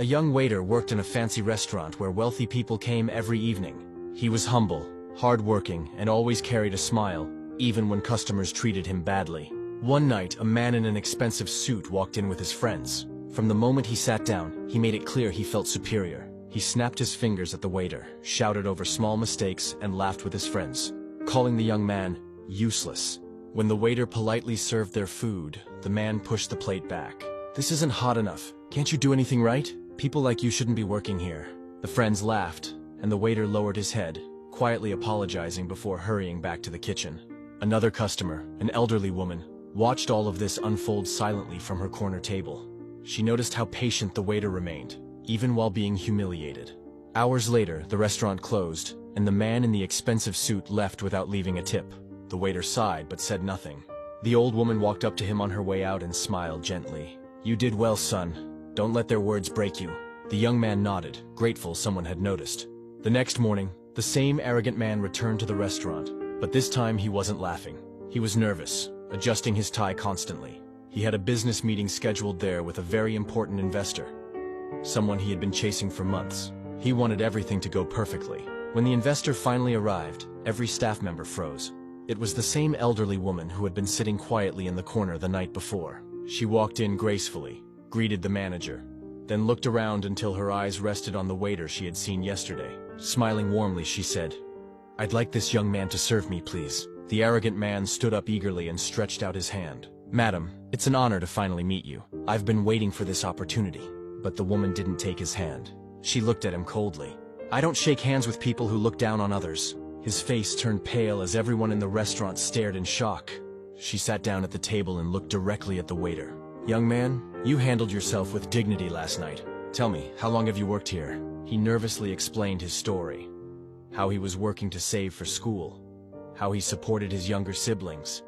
A young waiter worked in a fancy restaurant where wealthy people came every evening. He was humble, hard-working, and always carried a smile, even when customers treated him badly. One night, a man in an expensive suit walked in with his friends. From the moment he sat down, he made it clear he felt superior. He snapped his fingers at the waiter, shouted over small mistakes, and laughed with his friends, calling the young man useless. When the waiter politely served their food, the man pushed the plate back. "This isn't hot enough. Can't you do anything right? People like you shouldn't be working here." The friends laughed, and the waiter lowered his head, quietly apologizing before hurrying back to the kitchen. Another customer, an elderly woman, watched all of this unfold silently from her corner table. She noticed how patient the waiter remained, even while being humiliated. Hours later, the restaurant closed, and the man in the expensive suit left without leaving a tip. The waiter sighed but said nothing. The old woman walked up to him on her way out and smiled gently. "You did well, son. Don't let their words break you." The young man nodded, grateful someone had noticed. The next morning, the same arrogant man returned to the restaurant, but this time he wasn't laughing. He was nervous, adjusting his tie constantly. He had a business meeting scheduled there with a very important investor, someone he had been chasing for months. He wanted everything to go perfectly. When the investor finally arrived, every staff member froze. It was the same elderly woman who had been sitting quietly in the corner the night before. She walked in gracefully, greeted the manager, then looked around until her eyes rested on the waiter she had seen yesterday. Smiling warmly, she said, "I'd like this young man to serve me, please." The arrogant man stood up eagerly and stretched out his hand. "Madam, it's an honor to finally meet you. I've been waiting for this opportunity." But the woman didn't take his hand. She looked at him coldly. "I don't shake hands with people who look down on others." His face turned pale as everyone in the restaurant stared in shock. She sat down at the table and looked directly at the waiter. "Young man, you handled yourself with dignity last night. Tell me, how long have you worked here?" He nervously explained his story. How he was working to save for school, how he supported his younger siblings,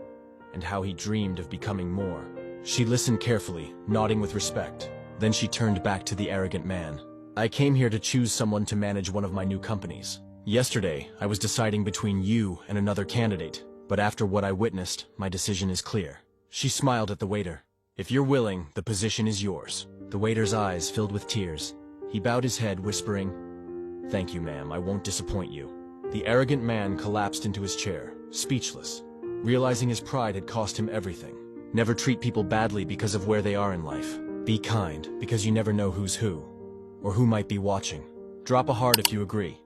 and how he dreamed of becoming more. She listened carefully, nodding with respect. Then she turned back to the arrogant man. "I came here to choose someone to manage one of my new companies. Yesterday, I was deciding between you and another candidate, but after what I witnessed, my decision is clear." She smiled at the waiter. "If you're willing, the position is yours." The waiter's eyes filled with tears. He bowed his head, whispering, "Thank you, ma'am, I won't disappoint you." The arrogant man collapsed into his chair, speechless, realizing his pride had cost him everything. Never treat people badly because of where they are in life. Be kind, because you never know who's who, or who might be watching. Drop a heart if you agree.